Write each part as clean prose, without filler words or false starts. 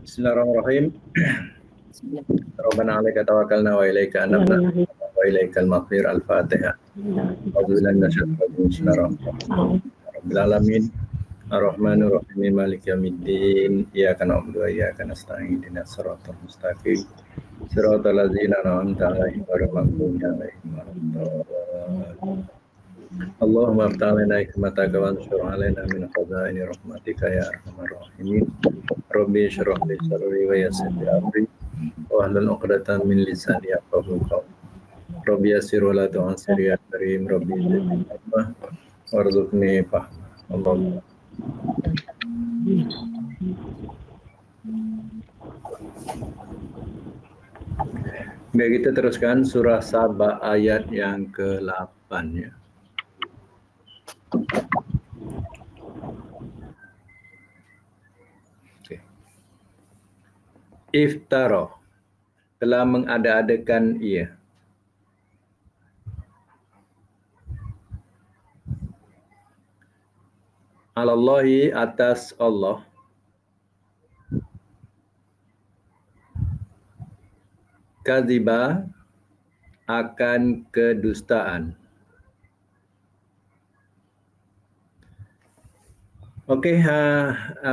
Bismillahirrahmanirrahim. Rabbana 'alaika tawakkalna wa ilaika anabna wa ilaikal maghfir. Al-Fatihah. A'udzubillahi minasyaitonir rajim. Bismillahirrahmanirrahim. Rabbil alamin. Ar-Rahmanir Rahim. Maliki yaumiddin. Iyyaka na'budu wa iyyaka nasta'in. Ihdinas siratal mustaqim. Siratal ladzina an'amta 'alaihim ghairil maghdubi 'alaihim waladdallin. Allahumma aftah alaina hikmataka wa anshur alaina min khaza'ini rahmatika ya arhamar rahimin. Rabbi shrah li sadri wa yassir li amri wahlul 'uqdatam min lisani yafqahu qawli. Rabbi yassir wa la tu'assir ya karim. Rabbi zidni ilma warzuqni fahma. Allahumma. Baik, kita teruskan surah Saba ayat yang ke-8 ya. Okay. Iftara, telah mengada-adakan ia. Alallahi, atas Allah. Kadziba, akan kedustaan. Okey,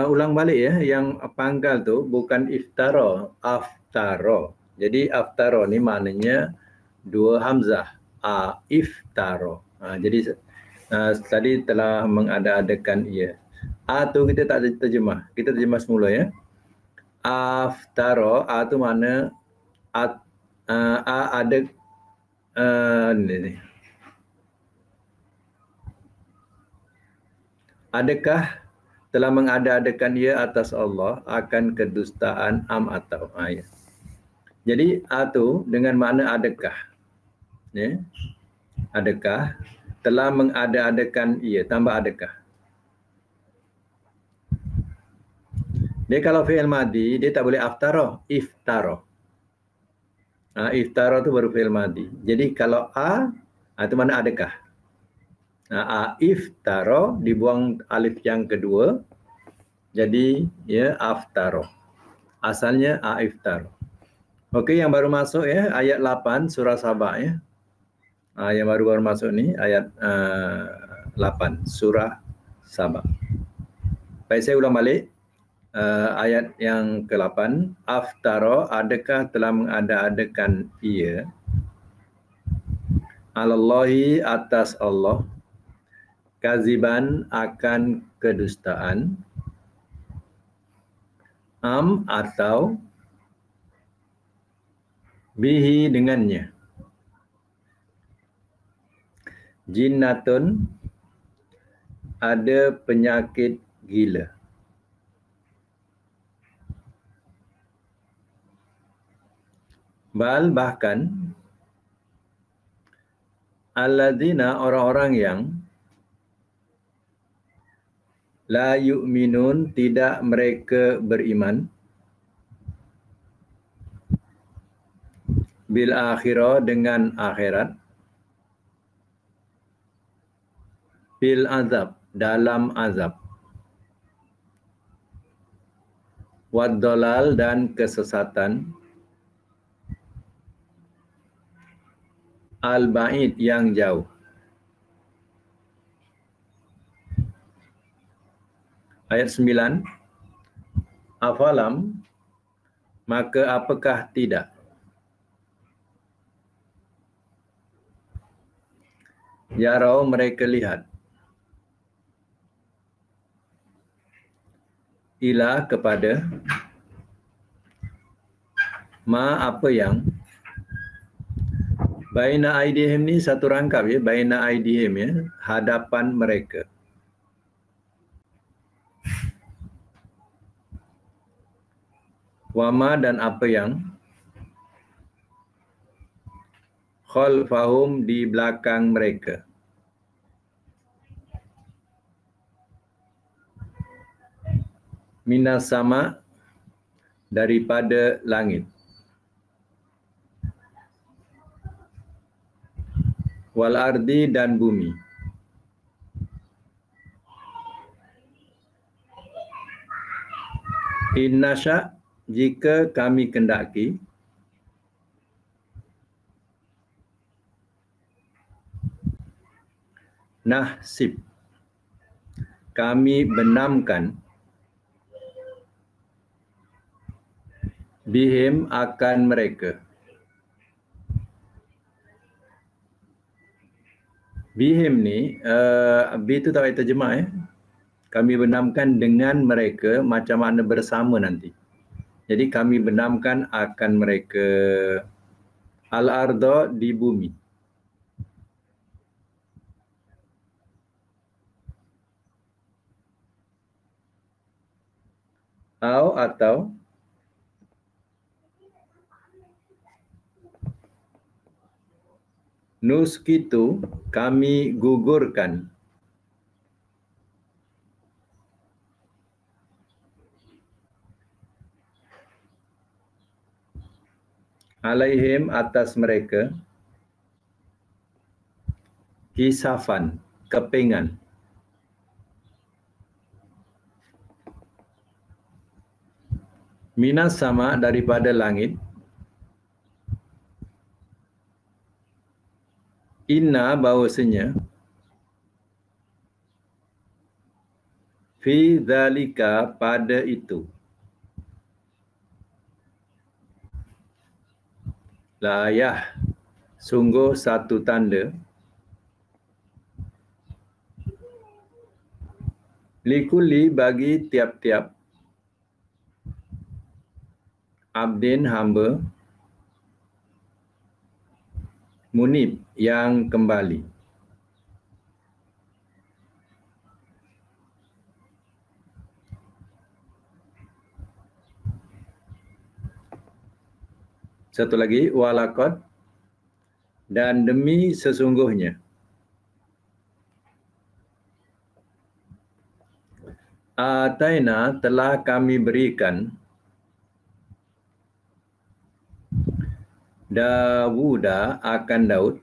ulang balik ya, yang pangkal tu bukan iftara, aftara. Jadi aftara ni maknanya dua hamzah, iftara. Jadi tadi telah mengada-adakan ia. Tu kita tak terjemah, kita terjemah semula ya. Aftara, tu makna ada ni. Adakah telah mengada-adakan ia atas Allah akan kedustaan atau ayat. Jadi tu dengan makna adakah. Ya. Adakah telah mengada-adakan ia, tambah adakah. Dia kalau fi'il madi, dia tak boleh aftara, iftara. Iftara tu baru fi'il madi. Jadi kalau itu mana adakah. Iftara dibuang alif yang kedua, jadi ya aftara. Asalnya iftara. Okey, yang baru masuk ya ayat 8 surah Saba ya. Yang baru masuk ni ayat 8 surah Saba. Baik, saya ulang balik. Ayat yang ke-8, aftara, adakah telah mengada-adakan ia, alallahi, atas Allah, kaziban, akan kedustaan, atau bihi, dengannya, jinnatun, ada penyakit gila. Bal, bahkan, alladzina, orang-orang yang la yu'minun, tidak mereka beriman, bil akhirah, dengan akhirat, bil azab, dalam azab, wad dolal, dan kesesatan, al-ba'id, yang jauh. Ayat 9. Afalam, maka apakah tidak, yarau, mereka lihat, ila, kepada, apa yang, baina aidihim ni satu rangkap ya, baina aidihim ya, hadapan mereka. Wama, dan apa yang, khalfahum, di belakang mereka. Minas sama, daripada langit. Wal ardi, dan bumi. Innasya, jika kami kendaki, nahsib, kami benamkan, bihim, akan mereka. Bihim ni, bi tu tak payah terjemah Kami benamkan dengan mereka, macam mana bersama nanti. Jadi kami benamkan akan mereka. Al-arda, di bumi. Atau nuskitu, kami gugurkan, alaihim, atas mereka, kisafan, kepingan. Minas sama, daripada langit. Inna, bahawasanya, fi dzalika, pada itu, layah, sungguh satu tanda, likuli, bagi tiap-tiap, abdin, hamba, munib, yang kembali. Satu lagi, walakot, dan demi sesungguhnya, ataina, telah kami berikan, Dawuda, akan Daud,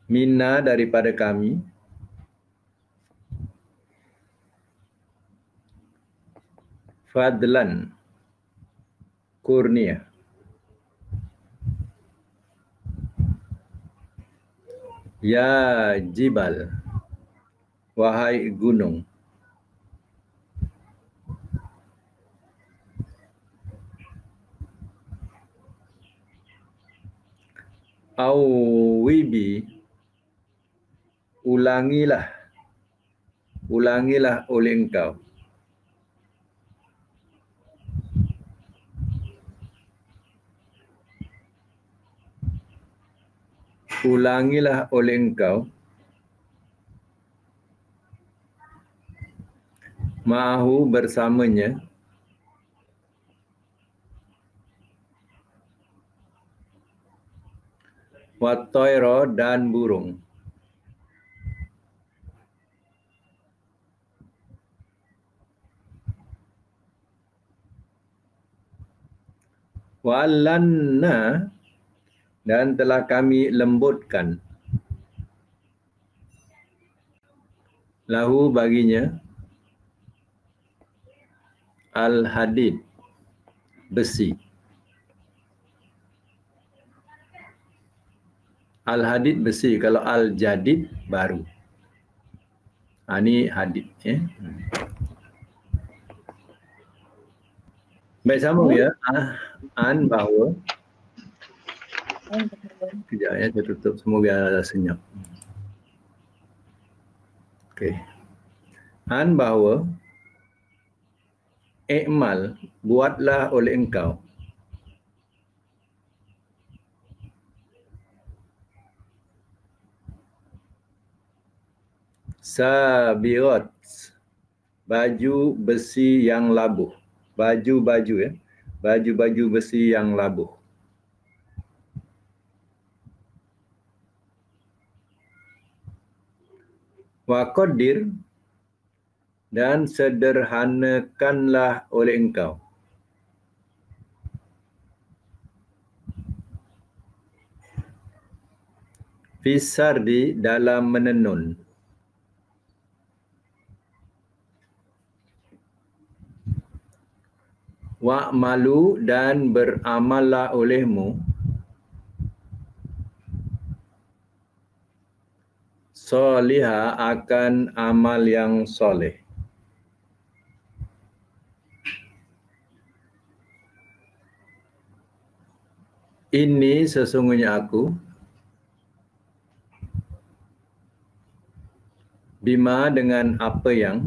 minna, daripada kami, fadlan, kurnia. Ya jibal, wahai gunung. Awibi, ulangilah oleh engkau. Ulangilah oleh engkau, ma'ahu, bersamanya, wat-tayra, dan burung. Wa'allanna, dan telah kami lembutkan, lahu, baginya, al-hadid, besi. Al-hadid, besi. Kalau al-jadid, baru. Ini hadid. Baik, sama ya. An, bahawa. Sekejap ya, saya tutup. Semoga senyap. Okey. An, bahawa, i'mal, buatlah oleh engkau, sabirat, baju besi yang labuh. Baju-baju ya. Baju-baju besi yang labuh. Wa qadir, dan sederhanakanlah oleh engkau, fisardi, dalam menenun, Wa'malu dan beramallah olehmu soliha akan amal yang soleh. Ini sesungguhnya aku bima dengan apa yang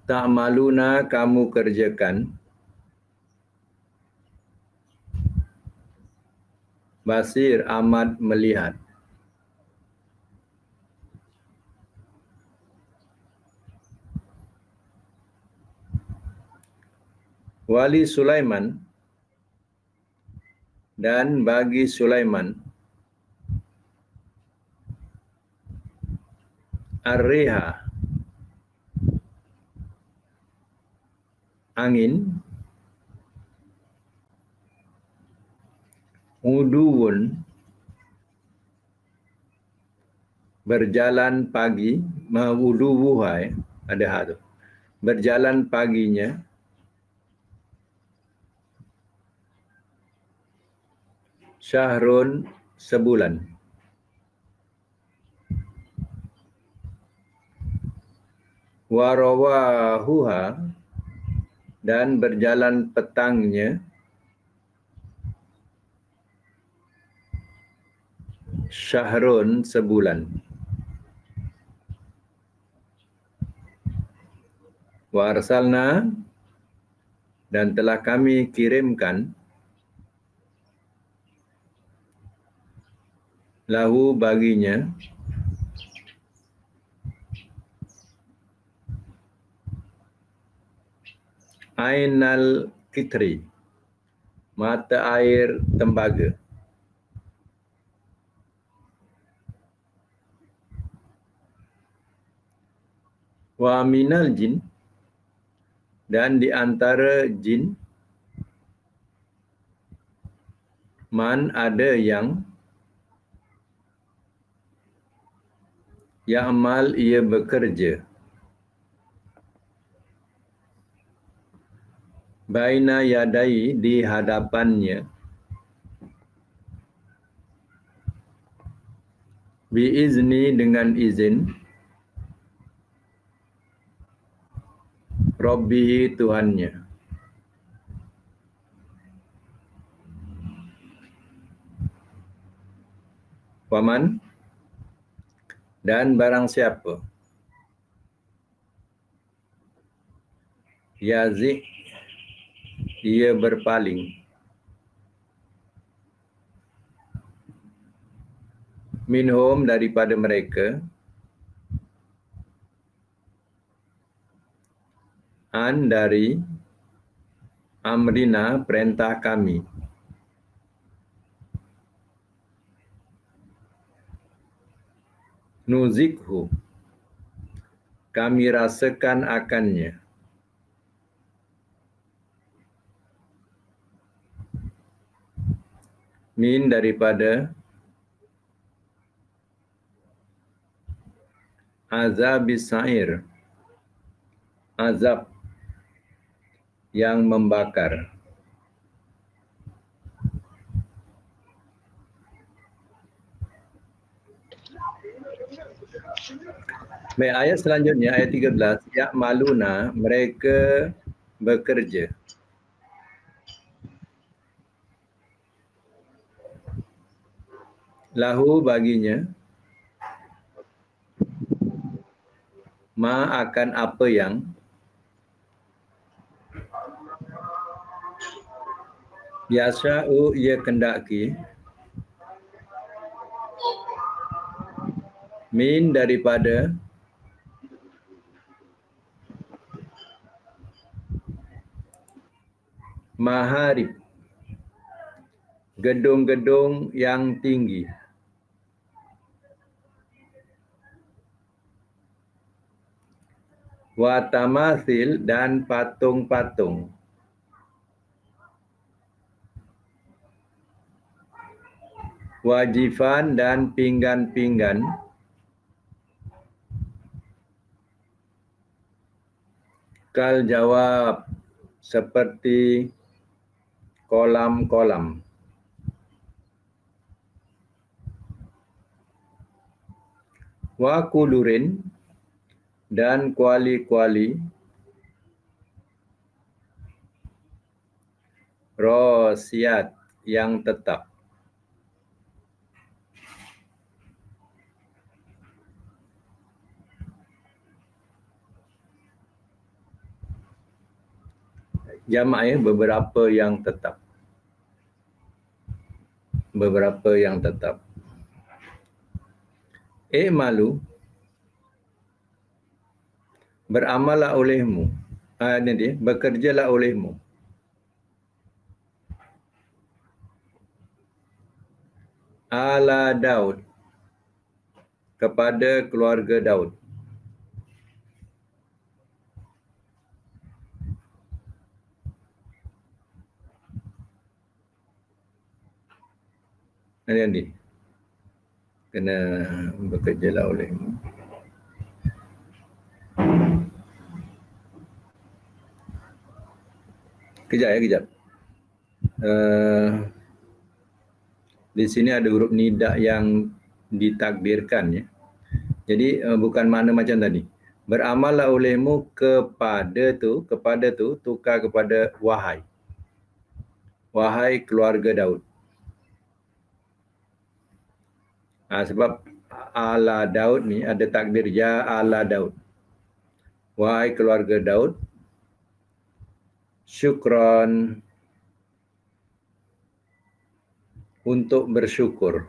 ta'maluna kamu kerjakan, basir amat melihat. Wali Sulaiman dan bagi Sulaiman ar-riha angin, uduun berjalan pagi, mauduwuhai ada hal berjalan paginya, syahrun sebulan, warawahuha dan berjalan petangnya, syahrun sebulan. Wa arsalna dan telah kami kirimkan lahu baginya ainal kitri mata air tembaga, wa minal jin dan di antara jin man ada yang ya'mal ia bekerja, baina yadai di hadapannya, biizni dengan izin, Rabbihi Tuhannya. Waman dan barang siapa yazi ia berpaling, minhum daripada mereka, an dari amrina perintah kami, nuzikhu kami rasakan akannya, min daripada azabis sa'ir azab yang membakar. Baik, ayat selanjutnya ayat 13, ya maluna mereka bekerja. Lahu baginya ma akan apa yang yasha'u ia kendaki, min daripada maharib gedung-gedung yang tinggi, wa tamathil dan patung-patung, wajifan dan pinggan-pinggan, Kal jawab seperti kolam-kolam. Wa kudurin dan kuali-kuali. Rosiat yang tetap. Jamak beberapa yang tetap. Beberapa yang tetap. Malu beramallah olehmu. Ini dia, bekerjalah olehmu. Ala Daud, kepada keluarga Daud. Ini kena bekerjalah olehmu. Kejap. Di sini ada huruf nidah yang ditakdirkan ya. Jadi bukan makna macam tadi. Beramallah olehmu kepada tu tukar kepada wahai. Wahai keluarga Daud. Sebab ala Daud ni ada takdir ya ala Daud. Wahai keluarga Daud, syukron, untuk bersyukur.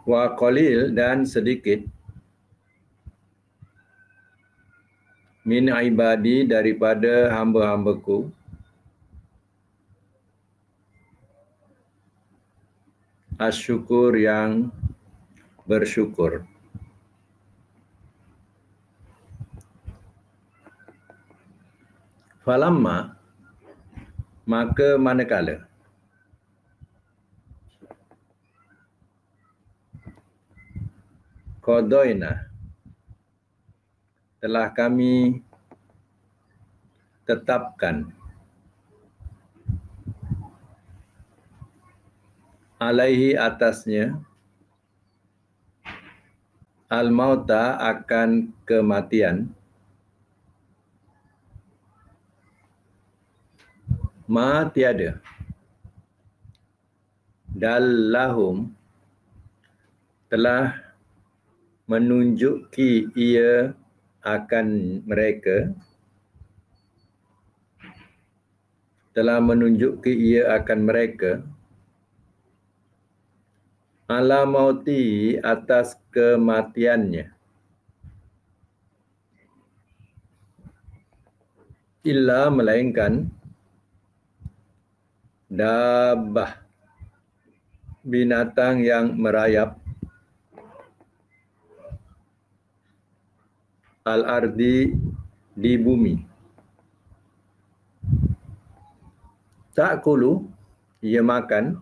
Wa qalil dan sedikit. Min ibadi daripada hamba-hambaku. Asyukur yang bersyukur. Falamma, maka manakala. Qadoina, telah kami tetapkan. Alaihi atasnya. Al-mauta akan kematian. Ma tiada. Dallahum, telah menunjuki ia akan mereka. Telah menunjuki ia akan mereka. Ala mauti, atas kematiannya. Illa, melainkan dabbah, binatang yang merayap. Al-ardi, di bumi. Ta'kulu, ia makan.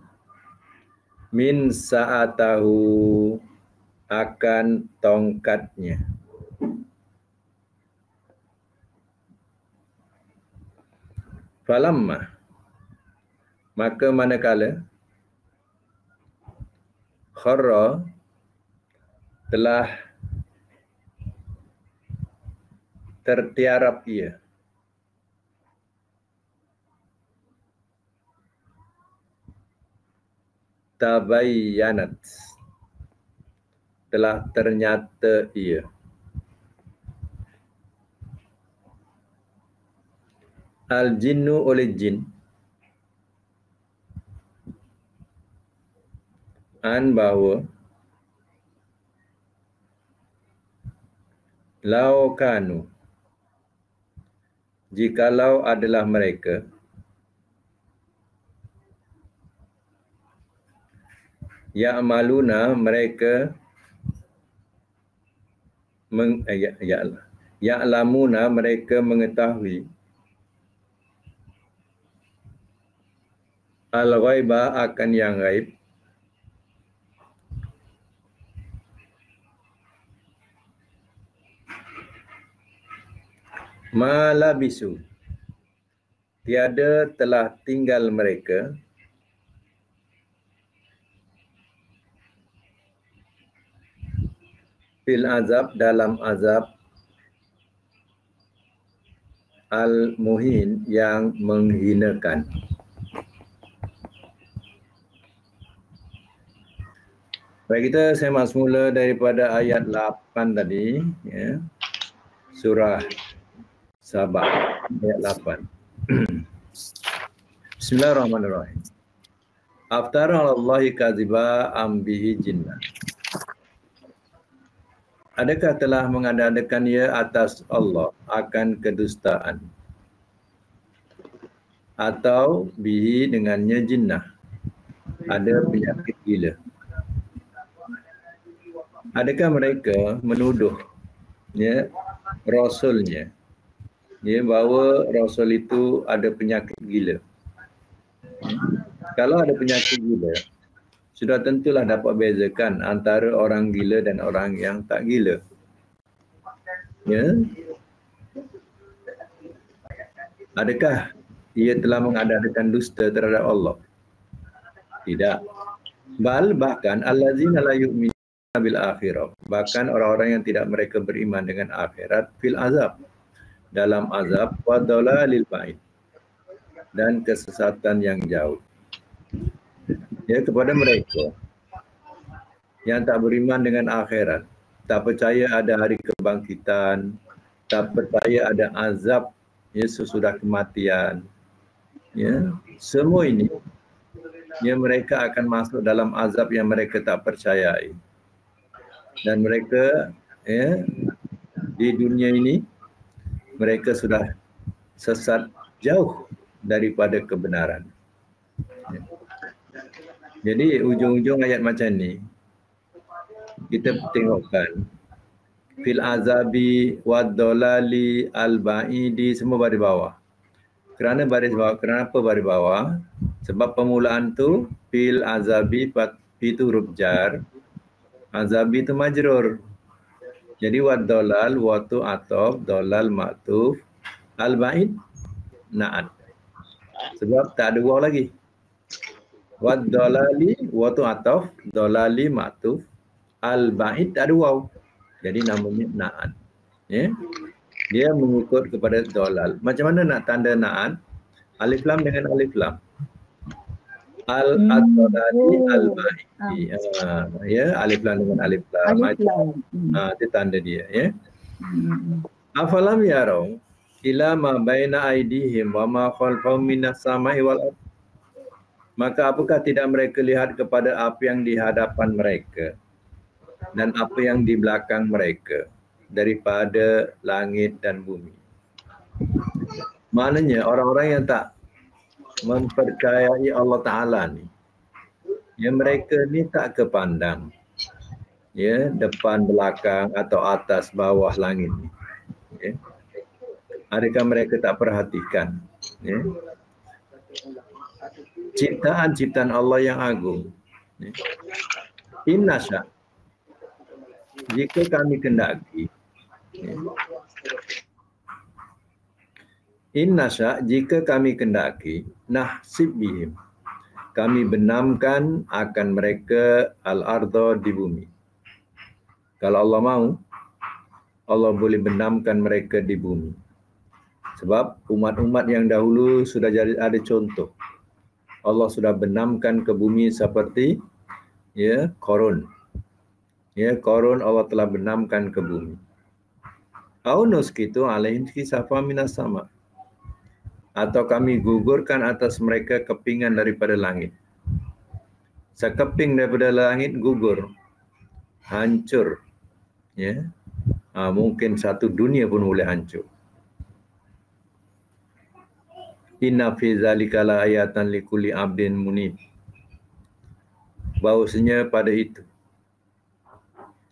Min sa'atahu, akan tongkatnya. Falamma, maka manakala kharra, telah tertiarap ia. Tabayyanat, telah ternyata ia. Al-jinnu, oleh jin. An, bahawa. Laukanu, jikalau adalah mereka. Ya'maluna, mereka ya'lamuna, mereka mengetahui. Al-ghaiba, akan yang gaib. Malabisu, tiada telah tinggal mereka fil azab, dalam azab al-muhin, yang menghinakan. Baik, kita semak semula daripada ayat 8 tadi, ya. Surah Sabah ayat 8. Bismillahirrahmanirrahim. Aftara 'alallahi kadziba am bihi jinnah. Adakah telah mengada-adakan ia atas Allah akan kedustaan, atau bihi dengannya jinnah, ada penyakit gila. Adakah mereka menuduh, ya, Rasulnya, ya, bahawa Rasul itu ada penyakit gila? Kalau ada penyakit gila, sudah tentulah dapat bezakan antara orang gila dan orang yang tak gila. Ya. Adakah ia telah mengada-adakan dusta terhadap Allah? Tidak. Bahkan allazina la yu'minuna bil akhirah, bahkan orang-orang yang tidak mereka beriman dengan akhirat, fil azab, dalam azab, wa dalalil ba'id, dan kesesatan yang jauh. Ya, kepada mereka yang tak beriman dengan akhirat, tak percaya ada hari kebangkitan, tak percaya ada azab, ya, sesudah kematian, ya, semua ini, ya, mereka akan masuk dalam azab yang mereka tak percayai. Dan mereka, ya, di dunia ini mereka sudah sesat jauh daripada kebenaran. Ya. Jadi ujung-ujung ayat macam ni kita tengokkan fil azabi wad dolali al baidi, semua baris bawah. Kerana baris bawah, kenapa baris bawah? Sebab permulaan tu fil azabi, itu huruf jar, azabi itu majrur. Jadi wad dolal, wa tu ataf, dolal maktuf, al baid na'at. Sebab tak ada waw lagi. Wad dolali, wa tu ataf, dolali maktuf, al baid tak ada waw. Jadi namanya na'at. Ya. Dia mengikut kepada dolal. Macam mana nak tanda na'at? Alif lam dengan alif lam. Al-dolali al-baidi. Ya, alif lam dengan alif lam. Itu tanda dia, ya. Afalam yarau ila ma baina aidihim wa ma khalfahum minas samai wal ardh. Maka apakah tidak mereka lihat kepada apa yang di hadapan mereka dan apa yang di belakang mereka daripada langit dan bumi? Maknanya orang-orang yang tak mempercayai Allah Ta'ala ni, ya, mereka ni tak kepandang, ya, depan, belakang atau atas, bawah langit ni. Ya. Adakah mereka tak perhatikan, ya, ciptaan-ciptaan Allah yang agung? Ya. Inna sya', jika kami kendaki, ya. Inna sya', jika kami kendaki, nahsib bihim, kami benamkan akan mereka al-ardha, di bumi. Kalau Allah mahu, Allah boleh benamkan mereka di bumi. Sebab umat-umat yang dahulu sudah jadi ada contoh. Allah sudah benamkan ke bumi seperti, ya, Qarun. Ya, Qarun Allah telah benamkan ke bumi. Au nuskitu alaihim kisafan minas sama, atau kami gugurkan atas mereka kepingan daripada langit. Sekeping daripada langit gugur, hancur. Ya, mungkin satu dunia pun boleh hancur. Inna fi zalika la ayatan likulli abdin munib. Bahawasanya pada itu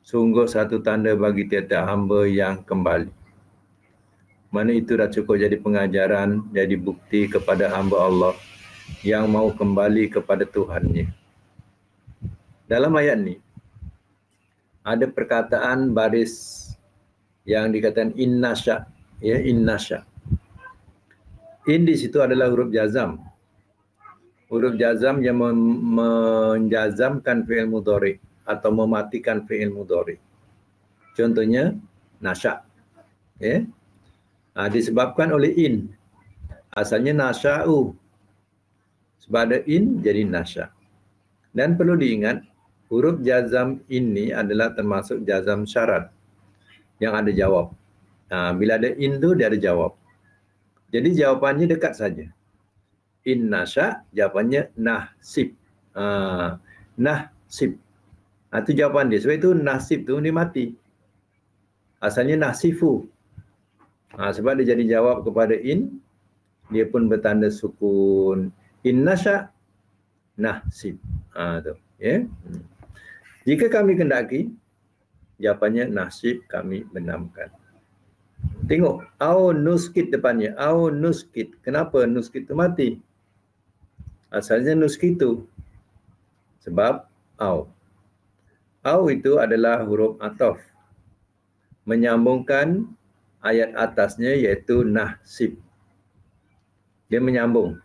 sungguh satu tanda bagi tiap-tiap hamba yang kembali. Mana itu dah cukup jadi pengajaran, jadi bukti kepada hamba Allah yang mau kembali kepada Tuhannya. Dalam ayat ni ada perkataan baris yang dikatakan inna sya', Ya, in nasya. In di situ adalah huruf jazam. Huruf jazam yang menjazamkan fi'il mudhari atau mematikan fi'il mudhari. Contohnya nasya. Ya. Disebabkan oleh in. Asalnya nasya'u. Sebab ada in jadi nasya. Dan perlu diingat, huruf jazam ini adalah termasuk jazam syarat yang ada jawab. Bila ada in tu dia ada jawab. Jadi jawapannya dekat saja. In nasya, jawapannya nahsib. Nahsib. Itu jawapan dia. Sebab itu nasib tu dia mati. Asalnya nahsifu. Sebab dia jadi jawab kepada in, dia pun bertanda sukun. In nasya, nahsib. Tu. Ya. Jika kami kendaki, jawapannya nasib kami benamkan. Tengok, au nuskit depannya. Au nuskit. Kenapa nuskit itu mati? Asalnya nuskitu. Sebab au. Au itu adalah huruf ataf. Menyambungkan ayat atasnya iaitu nahsib. Dia menyambung.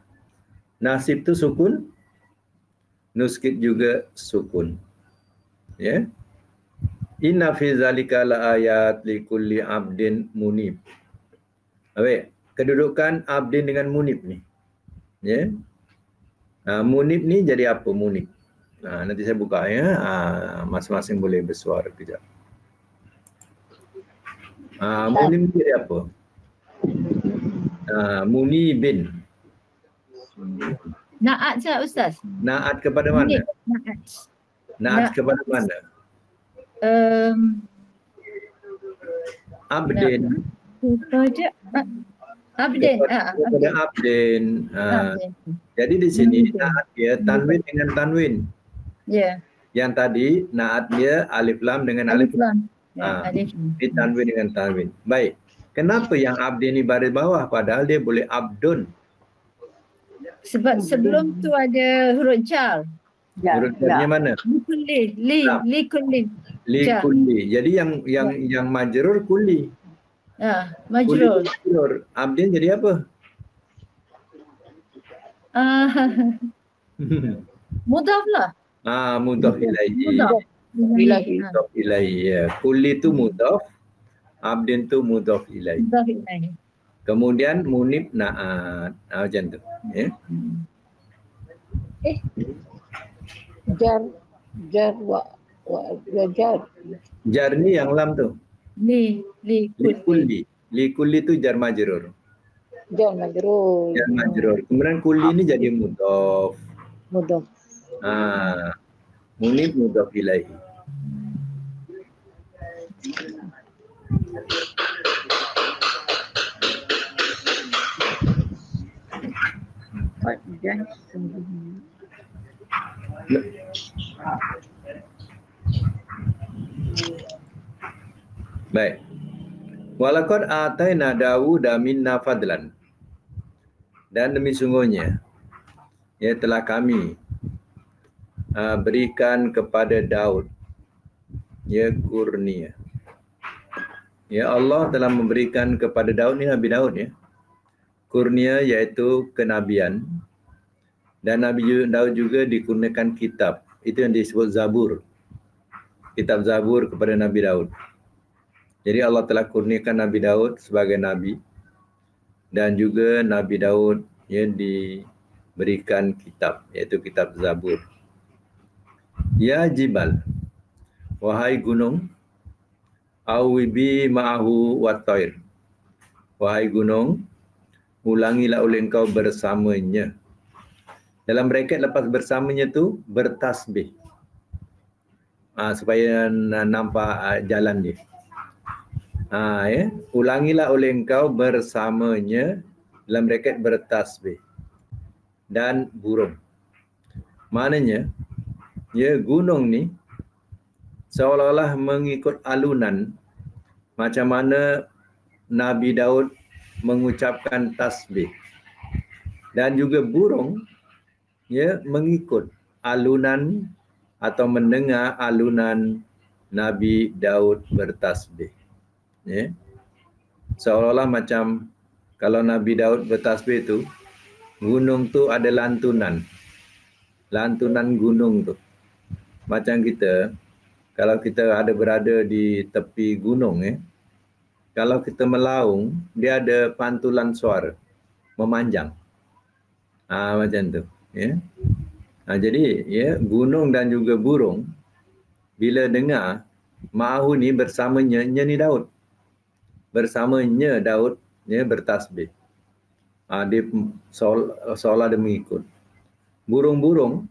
Nasib itu sukun. Nuskit juga sukun. Ya. Inna fi zalika laayat likulli abdin munib. Baik, kedudukan abdin dengan munib ni. Ya. Munib ni jadi apa munib? Nanti saya buka ya. Masing-masing boleh bersuara kejap. Munib ni jadi apa? Munibin. Naat saya Ustaz. Naat kepada mana? Naat kepada mana? Abdin. Kepada Abdin. Kepada Abdin. Jadi di sini naat dia tanwin dengan tanwin. Ya. Yang tadi naat dia alif lam dengan alif lam. Ini tanwin dengan tanwin. Baik. Kenapa yang Abdin ni baris bawah padahal dia boleh abdun? Sebab sebelum tu ada huruf jar. Huruf jarnya mana? Li kulli. Li kulli. Jadi yang majrur kulli. Majrur. Abdin jadi apa? Mudhaf lah. Mudhaf ilaihi. Mudhaf ilaihi. Ya. Kulli tu mudhaf. Abdin tu mudhaf ilaihi. Kemudian munib naat. Macam tu. Ya. Jar ni yang lam tu. Li kulli. Li kulli tu jar majrur. Jar majrur. Kemudian kulli ni jadi mudhaf. Munib mudhaf ilaihi. Baik. Walaqad ataina Dawuda minna fadlan. Dan demi sungguhnya ya telah kami berikan kepada Daud ya kurnia. Ya Allah telah memberikan kepada Daud ni Nabi Daud ya. Kurnia iaitu kenabian. Dan Nabi Daud juga dikurniakan kitab. Itu yang disebut Zabur. Kitab Zabur kepada Nabi Daud. Jadi Allah telah kurniakan Nabi Daud sebagai Nabi. Dan juga Nabi Daud ya, diberikan kitab. Iaitu kitab Zabur. Ya Jibal. Wahai gunung. Awibi ma'ahu watair. Wahai gunung. Ulangilah oleh engkau bersamanya. Dalam bracket lepas bersamanya tu bertasbih. Supaya nampak jalan dia. Ya. Ulangilah oleh engkau bersamanya dalam bracket bertasbih. Dan burung. Maknanya ya gunung ni seolah-olah mengikut alunan macam mana Nabi Daud mengucapkan tasbih. Dan juga burung ya mengikut alunan atau mendengar alunan Nabi Daud bertasbih. Ya. Seolah-olah macam kalau Nabi Daud bertasbih itu, gunung tu ada lantunan. Lantunan gunung tu. Macam kita, kalau kita ada berada di tepi gunung, kalau kita melaung, dia ada pantulan suara, memanjang. Macam tu. Jadi, gunung dan juga burung, bila dengar, ma'ahu ni bersamanya, ni Daud. Bersamanya Daud, bertasbih. Dia seolah dia mengikut. Burung-burung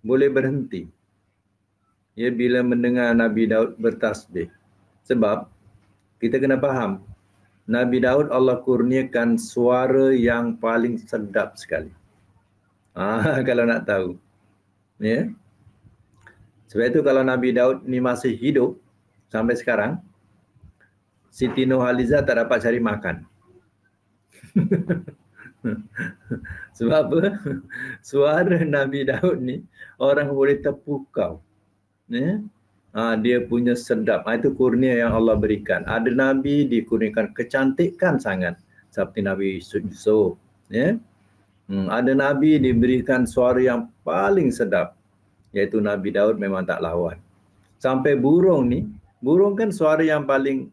boleh berhenti bila mendengar Nabi Daud bertasbih. Sebab kita kena faham, Nabi Daud Allah kurniakan suara yang paling sedap sekali. Kalau nak tahu. Sebab itu kalau Nabi Daud ni masih hidup sampai sekarang, Siti Nurhaliza tak dapat cari makan. Sebab apa? Suara Nabi Daud ni orang boleh terpukau. Dia punya sedap. Itu kurnia yang Allah berikan. Ada Nabi dikurniakan kecantikan sangat. Seperti Nabi Yusuf. Ada Nabi diberikan suara yang paling sedap. Iaitu Nabi Daud memang tak lawan. Sampai burung ni, burung kan suara yang paling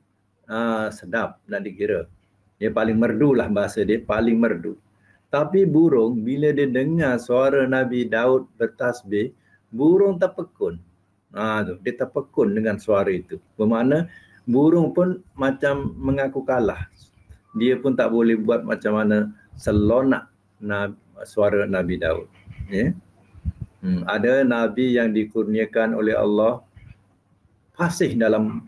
sedap nak dikira. Dia paling merdu lah bahasa dia, paling merdu. Tapi burung bila dia dengar suara Nabi Daud bertasbih, burung terpekun. Dia terpekun dengan suara itu. Bermakna burung pun macam mengaku kalah. Dia pun tak boleh buat macam mana selonak suara Nabi Daud. Ada Nabi yang dikurniakan oleh Allah fasih dalam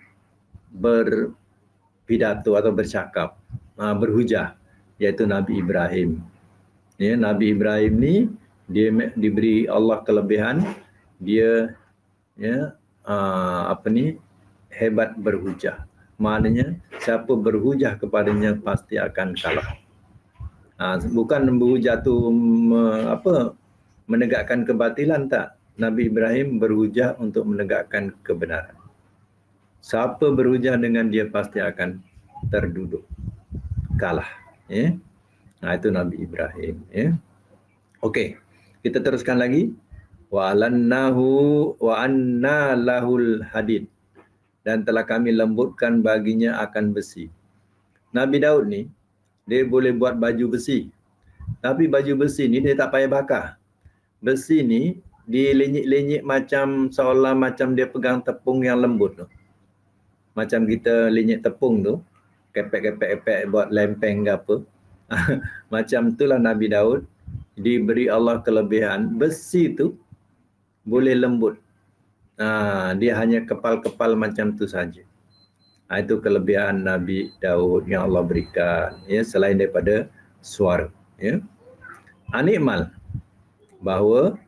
berpidato atau bercakap, berhujah, iaitu Nabi Ibrahim. Nabi Ibrahim ni dia diberi Allah kelebihan, dia hebat berhujah. Maknanya siapa berhujah kepadanya pasti akan kalah. Bukan berhujah tu menegakkan kebatilan, tak. Nabi Ibrahim berhujah untuk menegakkan kebenaran. Siapa berhujah dengan dia pasti akan terduduk, kalah. Itu Nabi Ibrahim. Okey, kita teruskan lagi. Wa anna lahul hadid, dan telah kami lembutkan baginya akan besi. Nabi Daud ni dia boleh buat baju besi. Tapi baju besi ni dia tak payah bakar. Besi ni dilenyik-lenyik macam seolah macam dia pegang tepung yang lembut tu. Macam kita lenyik tepung tu, kepek-kepek buat lempeng ke apa. Macam itulah Nabi Daud diberi Allah kelebihan, besi tu boleh lembut. Dia hanya kepal-kepal macam tu saja. Itu kelebihan Nabi Daud yang Allah berikan, selain daripada suara. Anikmal bahawa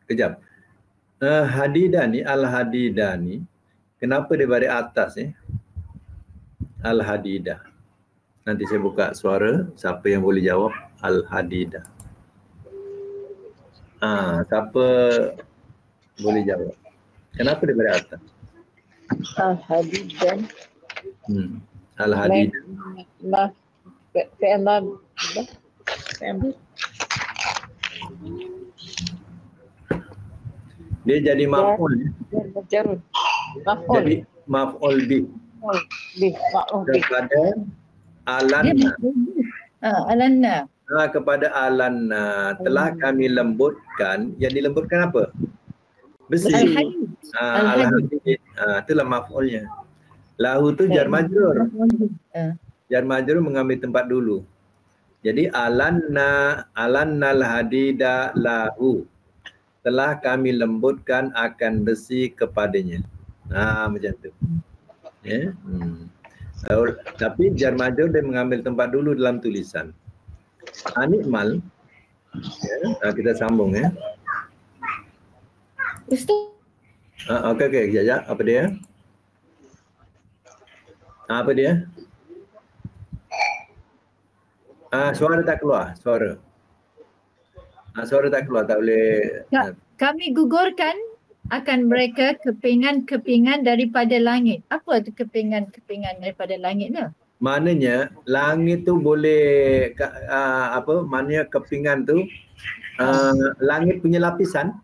kejap. Hadidah ni, Al-Hadidah ni, kenapa dia baris atas ni? Al-Hadidah. Nanti saya buka suara, siapa yang boleh jawab Al-Hadidah. Siapa boleh jawab? Kenapa dia baris atas? Al-Hadidah. Al-Hadidah. Dia jadi maf'ul. Jadi maf'ul bih. Kepada alanna. Alanna. Kepada alanna telah kami lembutkan. Yang dilembutkan apa? Besi. Al-Hadid. Itulah maf'ulnya. Lahu tu jar majrur. Jar majrur mengambil tempat dulu. Jadi alanna al-hadida lahu. Telah kami lembutkan akan besi kepadanya. Macam tu. Tapi jar majrur dia mengambil tempat dulu dalam tulisan. Anikmal. Kita sambung ya. Ustaz. Okey, sekejap. Apa dia? Apa dia? Suara tak keluar, suara. Suara tak keluar, tak boleh. Kami gugurkan akan mereka kepingan-kepingan daripada langit. Apa tu kepingan-kepingan daripada langit tu? Maknanya langit tu boleh maknanya kepingan tu langit punya lapisan.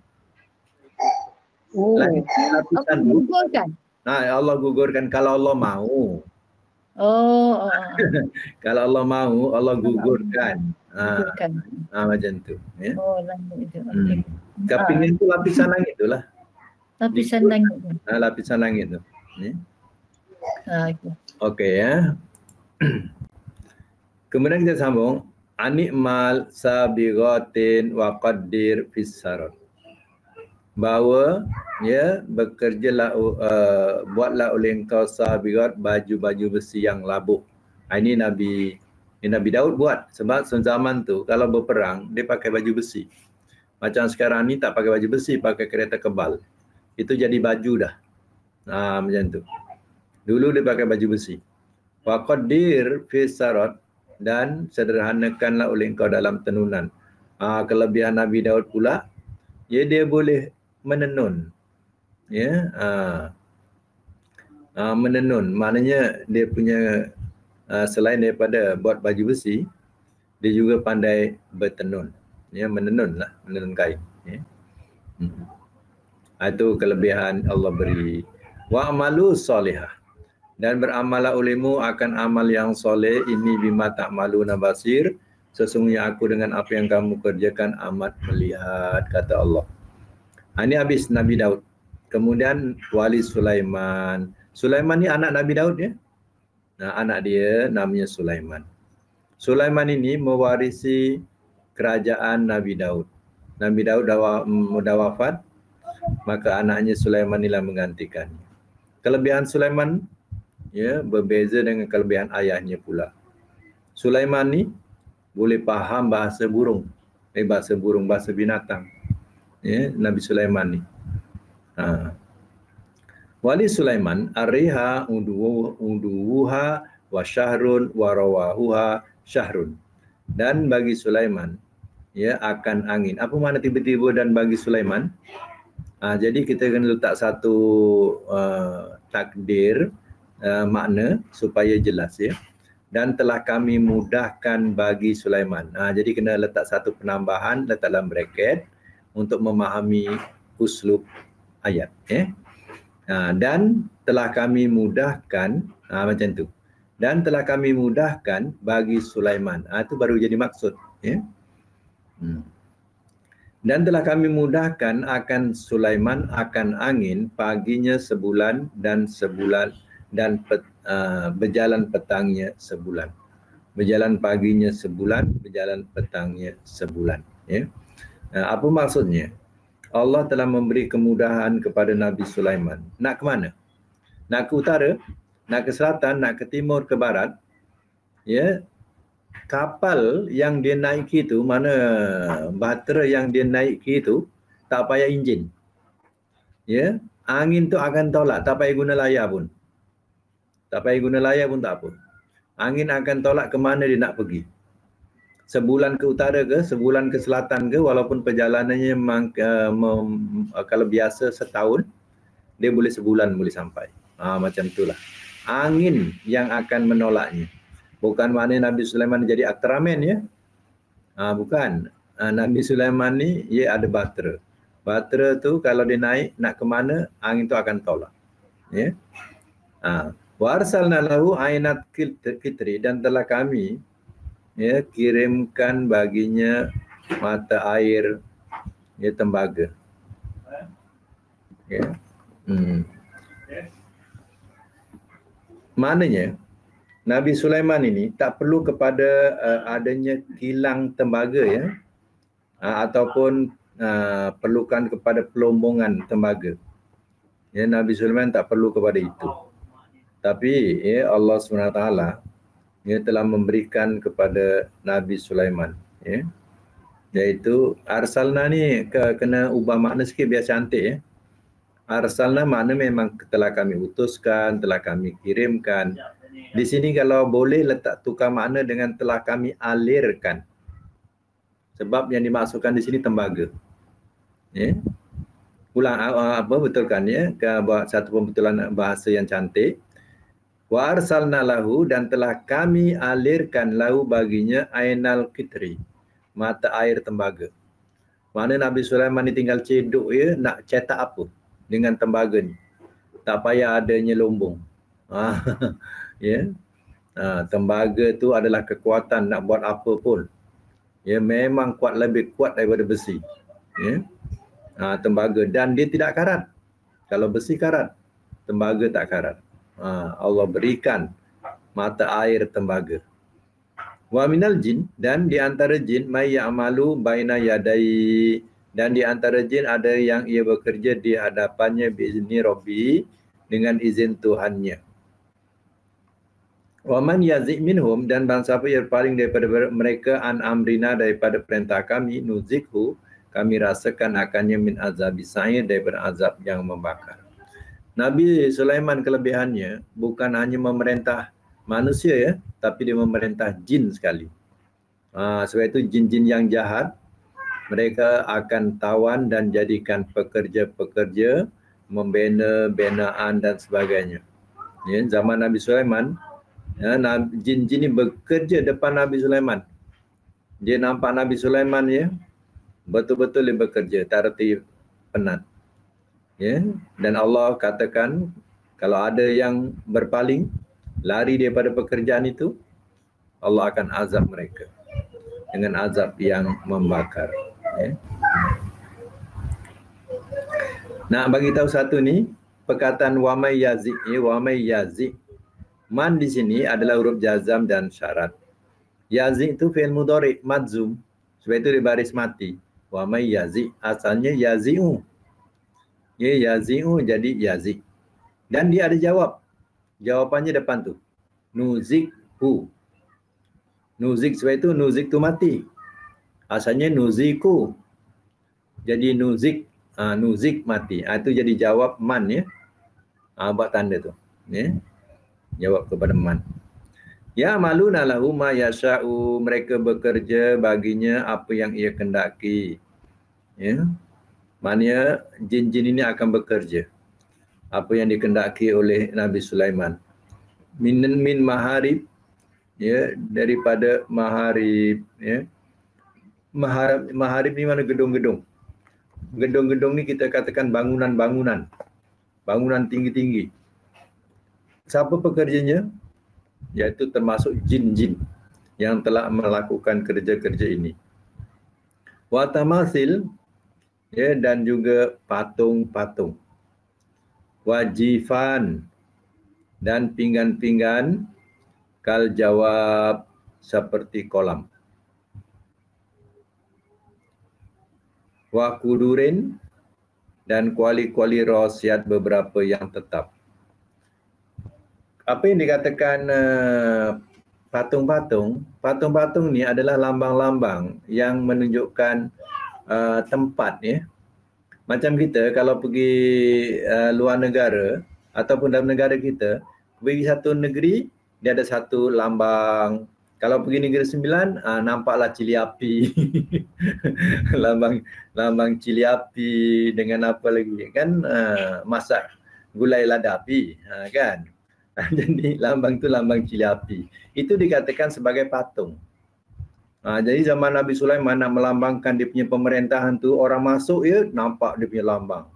Langit punya lapisan tu. Gugurkan. Allah gugurkan kalau Allah mahu. Kalau Allah mahu, Allah gugurkan. Macam tu. Ya. Langit itu. Okay. Kepingan tu lapisan langit tu lah. Lapisan langit tu. Lapisan langit tu. Ya. Okay. Okey ya. Kemudian kita sambung. Anikmal sabighatin wa qaddir fis sarat. Bahawa ya bekerjalah buatlah oleh engkau sabighat baju-baju besi yang labuh. Ini Nabi Daud buat sebab zaman tu kalau berperang dia pakai baju besi. Macam sekarang ni tak pakai baju besi, pakai kereta kebal. Itu jadi baju dah. Macam tu. Dulu dia pakai baju besi. Wa qaddir fis sarat, dan sederhanakanlah oleh engkau dalam tenunan. Kelebihan Nabi Daud pula, ya dia boleh menenun. Ya, menenun maknanya dia punya selain daripada buat baju besi, dia juga pandai bertenun. Ya, menenun lah, menenun kain. Ya. Itu kelebihan Allah beri. Wa amalu solihah, dan beramalah olehmu akan amal yang soleh. Ini bima ta'maluna basir, sesungguhnya aku dengan apa yang kamu kerjakan amat melihat, kata Allah. Ini habis Nabi Daud. Kemudian Wali Sulaiman. Sulaiman ni anak Nabi Daud ya. Anak dia namanya Sulaiman. Sulaiman ini mewarisi kerajaan Nabi Daud. Nabi Daud dah wafat, maka anaknya Sulaiman inilah menggantikannya. Kelebihan Sulaiman ya berbeza dengan kelebihan ayahnya pula. Sulaiman ni boleh faham bahasa burung, bahasa binatang. Ya, Nabi Sulaiman ni. Wali Sulaiman arriha unduha wa syahrun wa rawahuha syahrun. Dan bagi Sulaiman ya akan angin. Apa makna tiba-tiba dan bagi Sulaiman? Jadi kita kena letak satu takdir makna supaya jelas ya. Dan telah kami mudahkan bagi Sulaiman. Jadi kena letak satu penambahan, letak dalam bracket untuk memahami uslub ayat ya. Dan telah kami mudahkan macam tu. Dan telah kami mudahkan bagi Sulaiman. Itu baru jadi maksud ya. Dan telah kami mudahkan akan Sulaiman akan angin paginya sebulan dan berjalan petangnya sebulan. Berjalan paginya sebulan, berjalan petangnya sebulan ya. Apa maksudnya? Allah telah memberi kemudahan kepada Nabi Sulaiman. Nak ke mana? Nak ke utara, nak ke selatan, nak ke timur, ke barat. Ya. Kapal yang dia naiki itu, mana bahtera yang dia naiki itu tak payah enjin. Ya, angin tu akan tolak, tak payah guna layar pun. Tak payah guna layar pun tak apa. Angin akan tolak ke mana dia nak pergi. Sebulan ke utara ke, sebulan ke selatan ke, walaupun perjalanannya memang kalau biasa setahun, dia boleh sebulan boleh sampai. Macam itulah. Angin yang akan menolaknya. Bukan maknanya Nabi Sulaiman jadi Ultraman ya. Bukan. Nabi Sulaiman ni dia ada bahtera. Bahtera tu kalau dia naik nak ke mana, angin tu akan tolak. Ya. Wa arsalna lahu ainat kitri, dan telah kami ya kirimkan baginya mata air ya tembaga. Ya. Maknanya Nabi Sulaiman ini tak perlu kepada adanya kilang tembaga ya, ataupun perlukan kepada pelombongan tembaga. Ya, Nabi Sulaiman tak perlu kepada itu. Tapi ya Allah SWT ya telah memberikan kepada Nabi Sulaiman ya. Iaitu arsalna ni kena ubah makna sikit biar cantik ya. Arsalna makna memang telah kami utuskan, telah kami kirimkan. Di sini kalau boleh letak tukar makna dengan telah kami alirkan. Sebab yang dimaksudkan di sini tembaga. Ya. Ulang apa betulkan ya, buat satu pembetulan bahasa yang cantik. Wa arsalna lahu, dan telah kami alirkan lahu baginya ainal qitri, mata air tembaga. Mana Nabi Sulaiman ni tinggal cedok ya, nak cetak apa dengan tembaga ni. Tak payah adanya lombong. Ya. Tembaga tu adalah kekuatan nak buat apa pun. Ya, memang kuat, lebih kuat daripada besi. Ya. Tembaga, dan dia tidak karat. Kalau besi karat, tembaga tak karat. Allah berikan mata air tembaga. Wa minal jin, dan di antara jin may ya'malu baina yadai, dan di antara jin ada yang ia bekerja di hadapannya biizni rabbi, dengan izin Tuhannya. Wa man yazi' minhum, dan bangsa apa yang paling daripada mereka an amrina, daripada perintah kami, nuzikhu, kami rasakan akannya min azabi sa'ir, daripada azab yang membakar. Nabi Sulaiman kelebihannya bukan hanya memerintah manusia ya, tapi dia memerintah jin sekali. Sebab itu jin-jin yang jahat mereka akan tawan dan jadikan pekerja-pekerja, membina binaan dan sebagainya. Ya, zaman Nabi Sulaiman, ya, jin-jin ini bekerja depan Nabi Sulaiman. Dia nampak Nabi Sulaiman ya, betul-betul dia bekerja, tak reti penat. Ya, dan Allah katakan kalau ada yang berpaling, lari daripada pekerjaan itu, Allah akan azab mereka dengan azab yang membakar. Ya. Nak bagi tahu satu ni, perkataan wa may yazi, wa may yazi. Man di sini adalah huruf jazam dan syarat. Yazi itu fi'il mudhari madzum, sebab itu di baris mati. Wa may yazi, asalnya yazi'u. Ya, yazi'u jadi yazi. Dan dia ada jawab. Jawapannya depan tu. Nuzikhu. Nuzik, sebab itu nuzik tu mati. Asalnya nuziku. Jadi nuzik, nuzik mati. Itu jadi jawab man ya. Buat tanda tu. Ya. Jawab kepada man. Ya maluna lahu ma yasha'u, mereka bekerja baginya apa yang ia kendaki. Ya. Maknanya jin-jin ini akan bekerja apa yang dikendaki oleh Nabi Sulaiman. Min maharib, ya, daripada maharib, ya. Maharib ni mana gedung-gedung. Gedung-gedung ni kita katakan bangunan-bangunan. Bangunan tinggi-tinggi. Siapa pekerjanya? Iaitu termasuk jin-jin yang telah melakukan kerja-kerja ini. Wa tamasil, ya, dan juga patung-patung. Wajifan, dan pinggan-pinggan kal jawab, seperti kolam. Wa kudurin, dan kuali-kuali rosiat beberapa yang tetap. Apa yang dikatakan patung-patung? Patung-patung ni adalah lambang-lambang yang menunjukkan tempat ya. Macam kita kalau pergi luar negara ataupun dalam negara kita, pergi satu negeri, dia ada satu lambang. Kalau pergi Negeri Sembilan, nampaklah cili api. lambang cili api dengan apa lagi kan, masak gulai lada api, kan. Jadi lambang tu lambang cili api. Itu dikatakan sebagai patung. Jadi zaman Nabi Sulaiman nak melambangkan dia punya pemerintahan tu, orang masuk ya nampak dia punya lambang.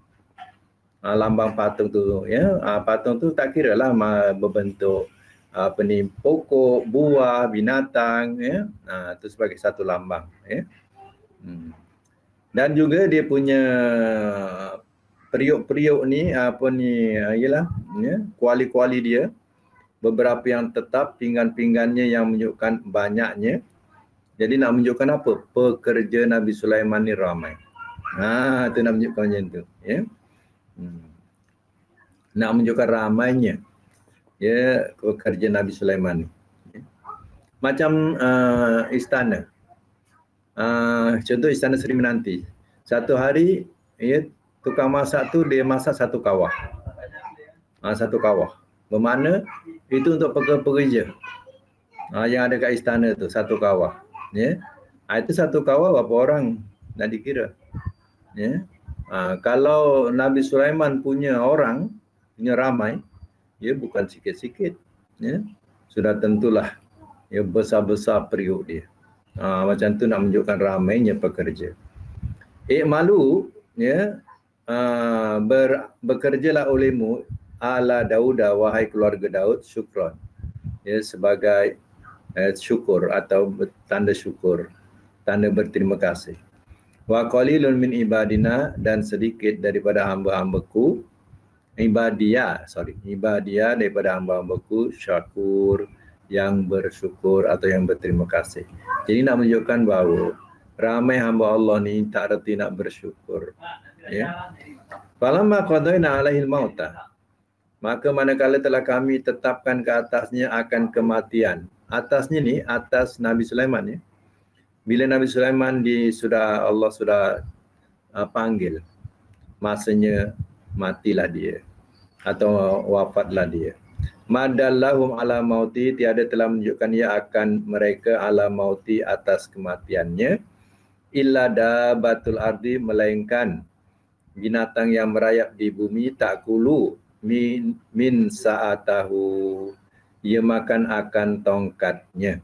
Lambang patung tu ya. Patung tu tak kira lah berbentuk apa ni, pokok, buah, binatang ya. Itu sebagai satu lambang ya. Dan juga dia punya periuk-periuk ni apa ni, ialah ya, kuali-kuali dia, beberapa yang tetap, pinggan-pinggannya yang menunjukkan banyaknya. Jadi nak menunjukkan apa? Pekerja Nabi Sulaiman ni ramai. Itu nak menunjukkan macam tu. Ya? Nak menunjukkan ramainya ya pekerja Nabi Sulaiman ni. Ya? Macam istana. Contoh istana Seri Menanti. Satu hari ya, tukang masak tu dia masak satu kawah. Satu kawah. Bermakna itu untuk pekerja. Yang ada kat istana tu satu kawah. Ya, itu satu kawah berapa orang nak dikira. Ya, Kalau Nabi Sulaiman punya orang, punya ramai, ya bukan sikit-sikit, ya sudah tentulah ya besar-besar periuk dia. Macam tu nak menunjukkan ramainya pekerja. Malu, ya bekerjalah olehmu ala Dauda, wahai keluarga Daud, syukron, ya sebagai syukur atau tanda syukur, tanda berterima kasih. Wa qalilun min ibadina, dan sedikit daripada hamba-hambaku, ibadia daripada hamba-hambaku, syakur, yang bersyukur atau yang berterima kasih. Jadi nak menunjukkan bahawa ramai hamba Allah ni tak reti nak bersyukur. Ya. Falamma qadaina alaihil mauta, maka manakala telah kami tetapkan ke atasnya akan kematian. Atasnya ni, atas Nabi Sulaiman, ya. Bila Nabi Sulaiman Allah sudah panggil, masanya matilah dia atau wafatlah dia. Madallahum ala mauti, tiada telah menunjukkan ia akan mereka ala mauti, atas kematiannya, illa dabatul ardi, melainkan binatang yang merayap di bumi, takulu min sa'atahu, ia makan akan tongkatnya.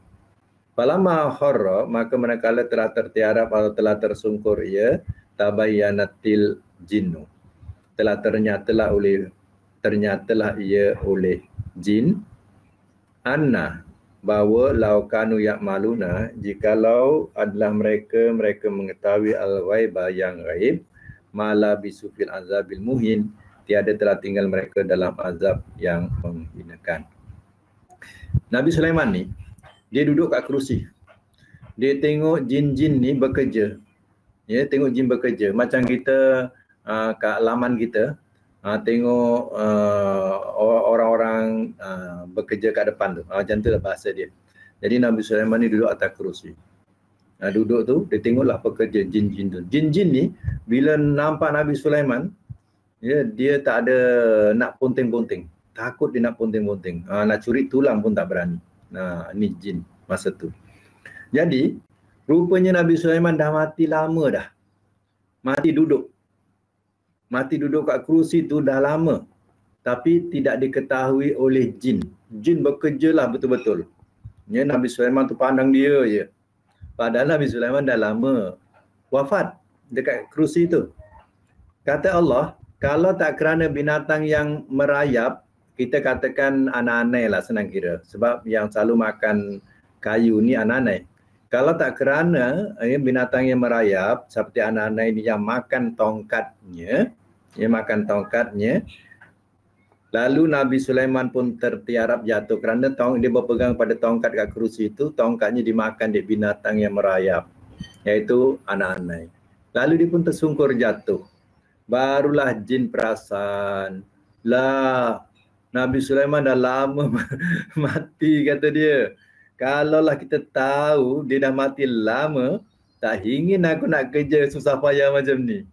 Falamma kharra, maka manakala telah tertiarap atau telah tersungkur ia, tabayyanatil jinnu, ternyatalah ia oleh jin, anna, bahawa laukanu ya'maluna, jikalau adalah mereka mengetahui al-ghaiba, yang ghaib, mala bisufil azabil muhin, tiada telah tinggal mereka dalam azab yang menghinakan. Nabi Sulaiman ni, dia duduk kat kerusi. Dia tengok jin-jin ni bekerja. Ya, tengok jin bekerja. Macam kita kat laman kita, tengok orang-orang bekerja kat depan tu. Macam tu lah bahasa dia. Jadi Nabi Sulaiman ni duduk atas kerusi. Duduk tu, dia tengoklah pekerja jin-jin tu. Jin-jin ni, bila nampak Nabi Sulaiman, ya, dia tak ada nak ponteng-ponteng. Takut dia nak ponteng-ponteng. Nak curi tulang pun tak berani. Ni jin masa tu. Jadi, rupanya Nabi Sulaiman dah mati lama dah. Mati duduk kat kerusi tu dah lama. Tapi tidak diketahui oleh jin. Jin bekerjalah betul-betul. Ya, Nabi Sulaiman tu pandang dia je. Padahal Nabi Sulaiman dah lama wafat dekat kerusi tu. Kata Allah, kalau tak kerana binatang yang merayap, kita katakan anak-anak lah, senang kira. Sebab yang selalu makan kayu ni anak-anak. Kalau tak kerana binatang yang merayap, seperti anak-anak ini yang makan tongkatnya, lalu Nabi Sulaiman pun tertiarap jatuh kerana dia berpegang pada tongkat kat kerusi itu, tongkatnya dimakan di binatang yang merayap, iaitu anak-anak. Lalu dia pun tersungkur jatuh. Barulah jin perasan, lah Nabi Sulaiman dah lama mati, kata dia. Kalaulah kita tahu dia dah mati lama, tak ingin aku nak kerja susah payah macam ni.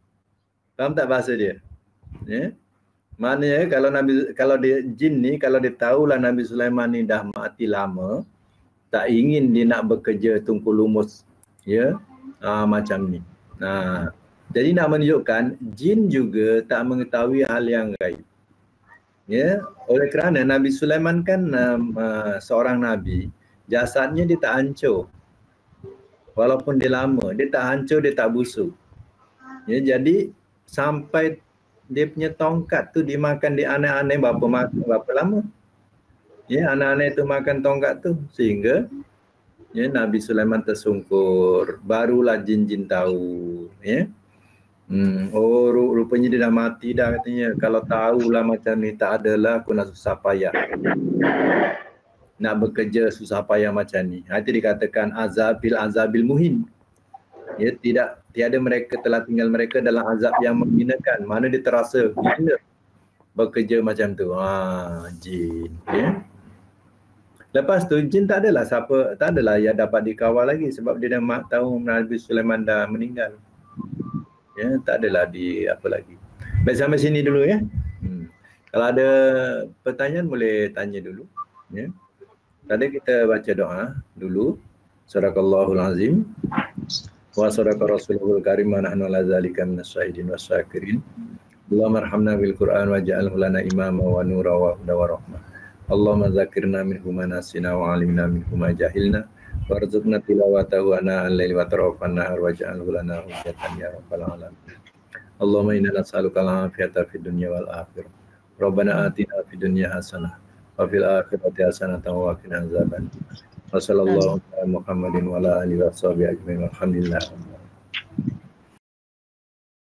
Faham tak bahasa dia? Ya? Maknanya kalau dia jin ni, kalau dia tahulah Nabi Sulaiman ni dah mati lama, tak ingin dia nak bekerja tungku lumus, ya, macam ni. Jadi nak menunjukkan jin juga tak mengetahui hal yang gaib. Ya, oleh kerana Nabi Sulaiman kan seorang nabi, jasadnya dia tak hancur. Walaupun dia lama, dia tak hancur, dia tak busuk. Ya, jadi sampai dia punya tongkat tu dimakan di aneh-aneh berapa lama. Ya, anak-anak itu makan tongkat tu sehingga ya Nabi Sulaiman tersungkur. Barulah jin-jin tahu, ya. Rupanya dia dah mati dah, katanya. Kalau tahulah macam ni, tak adalah aku nak susah payah. Nak bekerja susah payah macam ni. Itu dikatakan azabil muhin. Ya, tiada mereka telah tinggal mereka dalam azab yang menghinakan. Mana dia terasa hina bekerja macam tu. Jin, ya. Lepas tu jin tak adalah yang dapat dikawal lagi sebab dia dah tahu Nabi Sulaiman dah meninggal. Ya, tak adalah apa lagi. Baik, sampai sini dulu ya. Kalau ada pertanyaan boleh tanya dulu, ya. Tadi kita baca doa dulu. Sadaqallahul azim. wa sadaqa rasulul karim wa nahnu ala dzalika minas syahidin wasyakirin. Allahumma arhamna bil Qur'an waj'alhu lana imama wa nura wa huda wa rahmah. Allahumma dzakirna minhu ma nasina wa 'allimna minhu ma jahilna warzuqna tilawatahu ana al-laili wa tarafan nahar waj'alhu lana hujjatan ya rabbal alamin. Allahumma inna nas'aluka al-'afiyata fid dunya wal akhirah. Rabbana atina fid dunya hasanah wa fil akhirati hasanatan wa qina adzaban. Wassallallahu ala Muhammadin wa ala alihi wa sahbihi ajmain. Alhamdulillah.